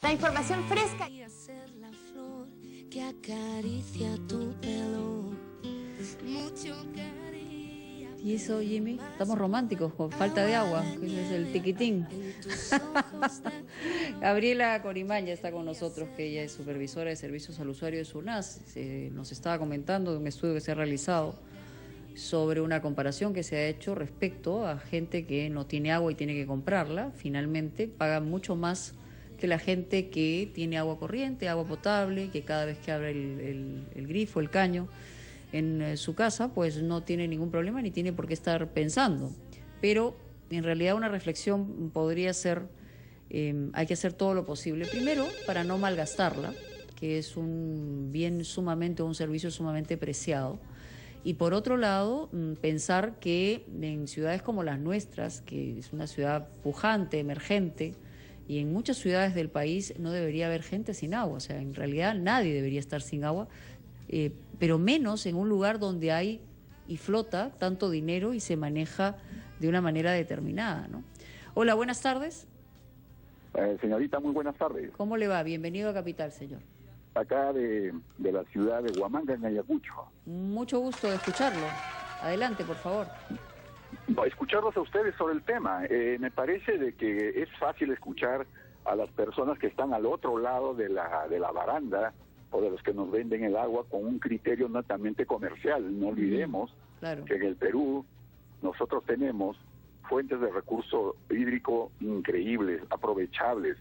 La información fresca. Ser la flor que acaricia tu pelo. Mucho cariño. ¿Y eso, Jimmy? Estamos románticos, con falta de agua, que ese es el tiquitín. Gabriela Corimaña está con nosotros, que ella es supervisora de servicios al usuario de SUNAS. Nos estaba comentando de un estudio que se ha realizado sobre una comparación que se ha hecho respecto a gente que no tiene agua y tiene que comprarla. Finalmente paga mucho más que la gente que tiene agua corriente, agua potable, que cada vez que abre el grifo, el caño en su casa, pues no tiene ningún problema ni tiene por qué estar pensando. Pero en realidad una reflexión podría ser, hay que hacer todo lo posible, primero para no malgastarla, que es un bien sumamente, un servicio sumamente preciado, y por otro lado pensar que en ciudades como las nuestras, que es una ciudad pujante, emergente, y en muchas ciudades del país no debería haber gente sin agua, o sea, en realidad nadie debería estar sin agua, pero menos en un lugar donde hay y flota tanto dinero y se maneja de una manera determinada, ¿no? Hola, buenas tardes. Señorita, muy buenas tardes. ¿Cómo le va? Bienvenido a Capital, señor. Acá de la ciudad de Huamanga, en Ayacucho. Mucho gusto de escucharlo. Adelante, por favor. Escucharlos a ustedes sobre el tema. Me parece de que es fácil escuchar a las personas que están al otro lado de la baranda o de los que nos venden el agua con un criterio netamente comercial. No olvidemos que en el Perú nosotros tenemos fuentes de recurso hídrico increíbles, aprovechables.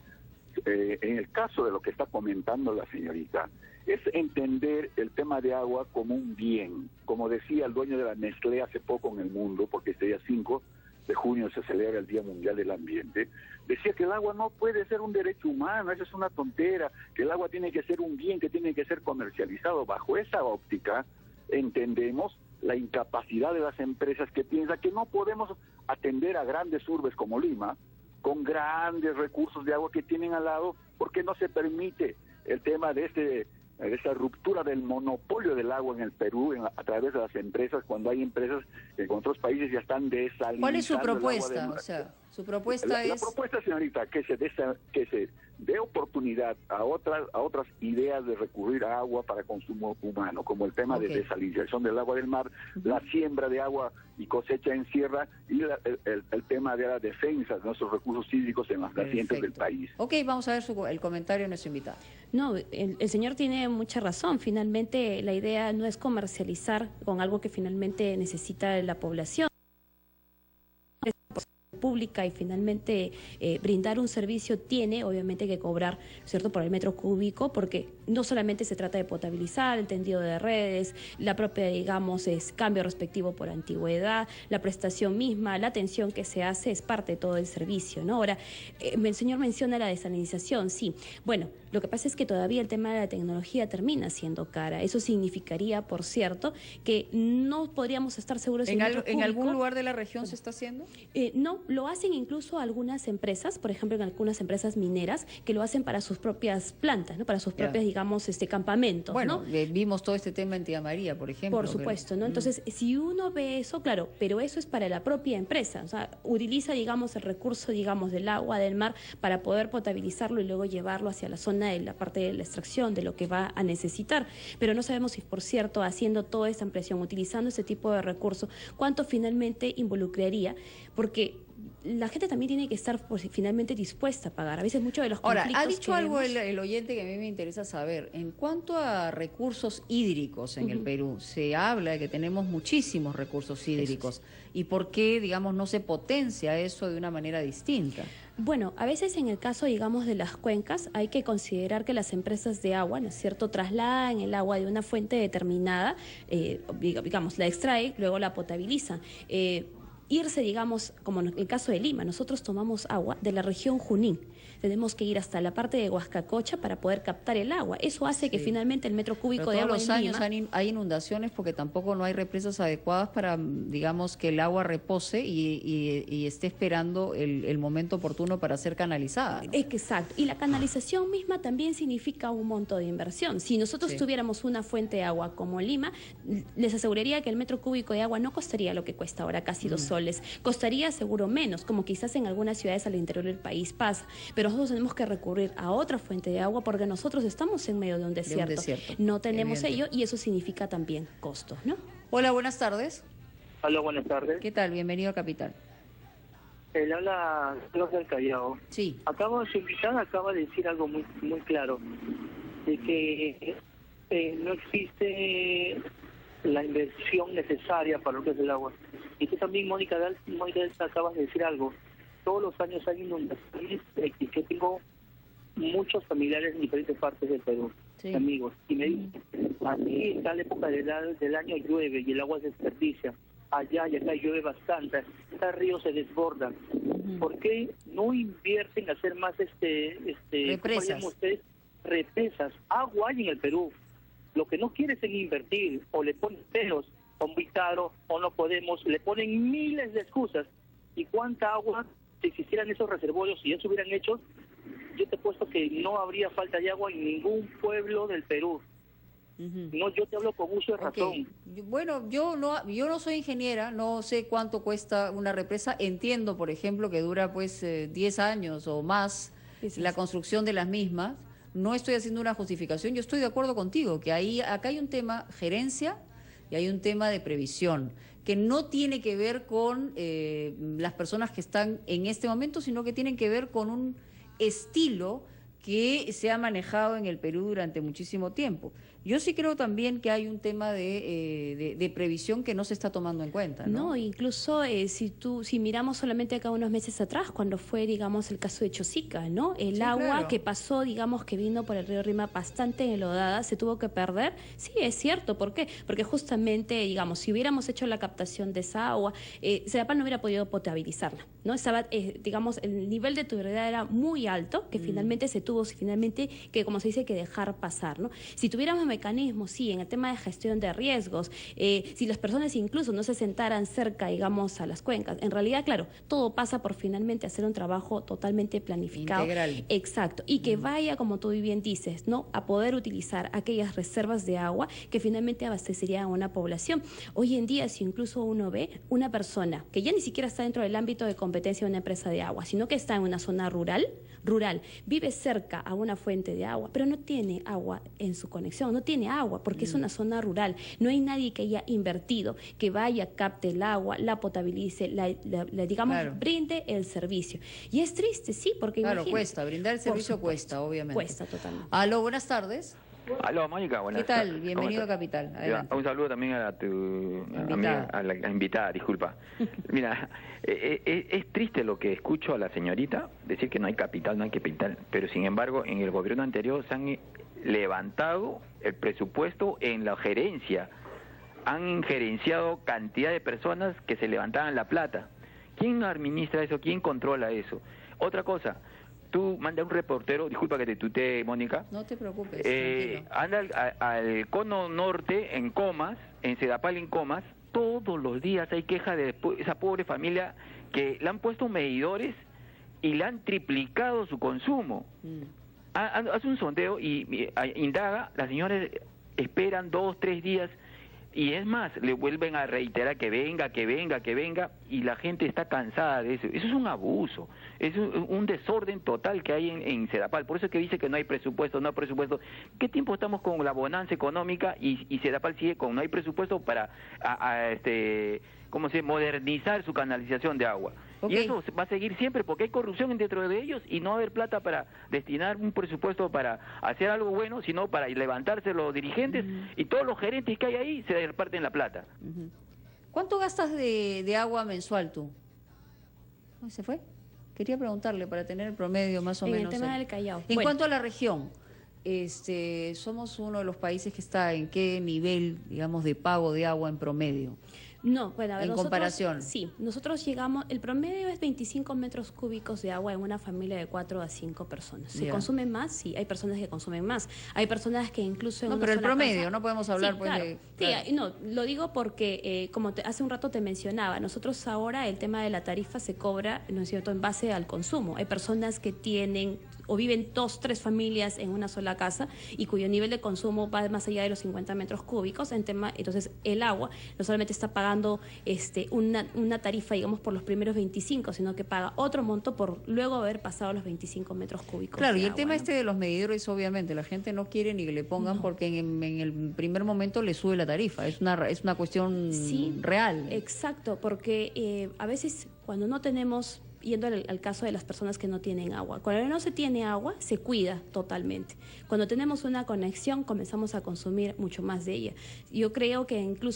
En el caso de lo que está comentando la señorita, es entender el tema de agua como un bien. Como decía el dueño de la Nestlé hace poco en el mundo, porque este día 5 de junio se celebra el Día Mundial del Ambiente, decía que el agua no puede ser un derecho humano, eso es una tontera, que el agua tiene que ser un bien, que tiene que ser comercializado. Bajo esa óptica entendemos la incapacidad de las empresas que piensan que no podemos atender a grandes urbes como Lima, con grandes recursos de agua que tienen al lado, porque no se permite el tema de esa ruptura del monopolio del agua en el Perú a través de las empresas, cuando hay empresas que en otros países ya están desalinizando. ¿Cuál es su propuesta? O sea, su propuesta es... La propuesta, señorita, que se dé oportunidad a otras ideas de recurrir a agua para consumo humano, como el tema de desalinización del agua del mar, la siembra de agua y cosecha en sierra, y el tema de la defensa de nuestros recursos hídricos en las nacientes del país. Ok, vamos a ver el comentario de nuestro invitado. No, el señor tiene mucha razón. Finalmente, la idea no es comercializar con algo que finalmente necesita la población pública, y finalmente brindar un servicio tiene obviamente que cobrar, ¿cierto?, por el metro cúbico, porque no solamente se trata de potabilizar, el tendido de redes, la propia, digamos, es cambio respectivo por antigüedad, la prestación misma, la atención que se hace es parte de todo el servicio, ¿no? Ahora, el señor menciona la desalinización, sí. Bueno, lo que pasa es que todavía el tema de la tecnología termina siendo cara. Eso significaría, por cierto, que no podríamos estar seguros si ¿En algún lugar de la región se está haciendo? No, lo hacen incluso algunas empresas, por ejemplo, en algunas empresas mineras, que lo hacen para sus propias plantas, ¿no? Para sus propias, digamos, campamentos. Bueno, ¿no? Vimos todo este tema en Tía María, por ejemplo. Por supuesto, ¿no? Entonces, si uno ve eso, claro, pero eso es para la propia empresa. O sea, utiliza, digamos, el recurso, digamos, del agua, del mar, para poder potabilizarlo y luego llevarlo hacia la zona de la parte de la extracción, de lo que va a necesitar. Pero no sabemos si, por cierto, haciendo toda esta ampliación, utilizando ese tipo de recursos, cuánto finalmente involucraría, porque la gente también tiene que estar finalmente dispuesta a pagar. A veces mucho de los conflictos. Ahora, ha dicho algo el oyente que a mí me interesa saber. En cuanto a recursos hídricos en el Perú, se habla de que tenemos muchísimos recursos hídricos. ¿Y por qué, digamos, no se potencia eso de una manera distinta? Bueno, a veces en el caso, digamos, de las cuencas, hay que considerar que las empresas de agua, ¿no es cierto?, trasladan el agua de una fuente determinada, digamos, la extrae, luego la potabilizan. Irse, digamos, como en el caso de Lima, nosotros tomamos agua de la región Junín. Tenemos que ir hasta la parte de Huascacocha para poder captar el agua. Eso hace que finalmente el metro cúbico de agua todos los años hay inundaciones porque tampoco no hay represas adecuadas para, digamos, que el agua repose y esté esperando el momento oportuno para ser canalizada, ¿no? Exacto. Y la canalización misma también significa un monto de inversión. Si nosotros tuviéramos una fuente de agua como Lima, les aseguraría que el metro cúbico de agua no costaría lo que cuesta ahora, casi $2. soles. Costaría seguro menos, como quizás en algunas ciudades al interior del país pasa, pero nosotros tenemos que recurrir a otra fuente de agua porque nosotros estamos en medio de un desierto. No tenemos ello y eso significa también costos, ¿no? Hola, buenas tardes. Hola, buenas tardes. ¿Qué tal? Bienvenido a Capital. Le habla Carlos del Callao. Sí. Su invitada acaba de decir algo muy claro, de que no existe la inversión necesaria para lo que es el agua. Y tú también, Mónica, acabas de decir algo. Todos los años hay inundaciones. Yo tengo muchos familiares en diferentes partes del Perú, sí, amigos, y me dicen, aquí en tal época del año llueve y el agua se desperdicia. Allá y acá llueve bastante, cada río se desborda. ¿Por qué no invierten en hacer más represas? ¿cómo llaman ustedes? Represas. Agua hay en el Perú. Lo que no quieren es en invertir, o le ponen pelos, o muy caro, o no podemos, le ponen miles de excusas. ¿Y cuánta agua, si existieran esos reservorios, si ya se hubieran hecho, yo te he puesto que no habría falta de agua en ningún pueblo del Perú? No, yo te hablo con uso de razón. Bueno, yo no soy ingeniera, no sé cuánto cuesta una represa. Entiendo, por ejemplo, que dura 10 años o más la construcción de las mismas. No estoy haciendo una justificación, yo estoy de acuerdo contigo, que acá hay un tema gerencia y hay un tema de previsión, que no tiene que ver con las personas que están en este momento, sino que tienen que ver con un estilo que se ha manejado en el Perú durante muchísimo tiempo. Yo sí creo también que hay un tema de previsión que no se está tomando en cuenta, ¿no? No, incluso si miramos solamente acá unos meses atrás, cuando fue, digamos, el caso de Chosica, ¿no? El agua claro, que pasó, digamos, que vino por el río Rima bastante enlodada, se tuvo que perder. Sí, es cierto. ¿Por qué? Porque justamente, digamos, si hubiéramos hecho la captación de esa agua, Sedapal no hubiera podido potabilizarla, ¿no? Estaba, digamos, el nivel de tubería era muy alto, que finalmente se tuvo, que, como se dice, que dejar pasar, ¿no? Si tuviéramos mecanismos, sí, en el tema de gestión de riesgos, si las personas incluso no se sentaran cerca, digamos, a las cuencas, en realidad, claro, todo pasa por finalmente hacer un trabajo totalmente planificado. Integral. Exacto, y que vaya, como tú bien dices, ¿no?, a poder utilizar aquellas reservas de agua que finalmente abastecerían a una población. Hoy en día, si incluso uno ve una persona que ya ni siquiera está dentro del ámbito de competencia de una empresa de agua, sino que está en una zona rural, vive cerca a una fuente de agua, pero no tiene agua en su conexión, no tiene agua porque es una zona rural, no hay nadie que haya invertido, que vaya, capte el agua, la potabilice, digamos, claro, brinde el servicio. Y es triste, sí, porque claro, imagínate, cuesta, brindar el servicio cuesta, obviamente. Cuesta totalmente. Aló, buenas tardes. Aló, Mónica, buenas ¿Qué tardes. tal? Bienvenido a Capital. Adelante. Un saludo también a tu amiga, a la invitada, disculpa. Mira, es triste lo que escucho a la señorita, decir que no hay capital, pero sin embargo en el gobierno anterior se han levantado el presupuesto en la gerencia, han gerenciado cantidad de personas que se levantaban la plata. ¿Quién administra eso? ¿Quién controla eso? Otra cosa, tú mandas un reportero, disculpa que te tutee, Mónica. No te preocupes. Anda al cono norte en Comas, en Sedapal en Comas, todos los días hay quejas de esa pobre familia que le han puesto medidores y le han triplicado su consumo. Hace un sondeo y indaga, las señoras esperan 2, 3 días. Y es más, le vuelven a reiterar que venga, y la gente está cansada de eso. Eso es un abuso, es un desorden total que hay en Sedapal. Por eso es que dice que no hay presupuesto. ¿Qué tiempo estamos con la bonanza económica y Sedapal sigue con no hay presupuesto para modernizar su canalización de agua? Y eso va a seguir siempre porque hay corrupción dentro de ellos y no va a haber plata para destinar un presupuesto para hacer algo bueno, sino para levantarse los dirigentes y todos los gerentes que hay ahí se reparten la plata. ¿Cuánto gastas de agua mensual tú? ¿Se fue? Quería preguntarle para tener el promedio más o menos. En el tema del Callao. En cuanto a la región, somos uno de los países que está en qué nivel, digamos, de pago de agua en promedio. No, bueno, a ver, en comparación. Sí, nosotros llegamos, el promedio es 25 metros cúbicos de agua en una familia de 4 a 5 personas. ¿Se consume más? Sí, hay personas que consumen más. Hay personas que incluso en no, una pero el sola promedio, casa, no podemos hablar sí, pues claro, de... Claro. Sí, no, lo digo porque, hace un rato te mencionaba, nosotros ahora el tema de la tarifa se cobra, ¿no es cierto?, en base al consumo. Hay personas que tienen o viven 2, 3 familias en una sola casa y cuyo nivel de consumo va más allá de los 50 metros cúbicos, entonces el agua no solamente está pagando una tarifa, digamos, por los primeros 25, sino que paga otro monto por luego haber pasado los 25 metros cúbicos. Claro, de y el agua, tema ¿no? de los medidores, obviamente, la gente no quiere ni que le pongan porque en el primer momento le sube la tarifa, es una cuestión real. Exacto, porque a veces cuando no tenemos, yendo al caso de las personas que no tienen agua, cuando no se tiene agua, se cuida totalmente. Cuando tenemos una conexión, comenzamos a consumir mucho más de ella. Yo creo que incluso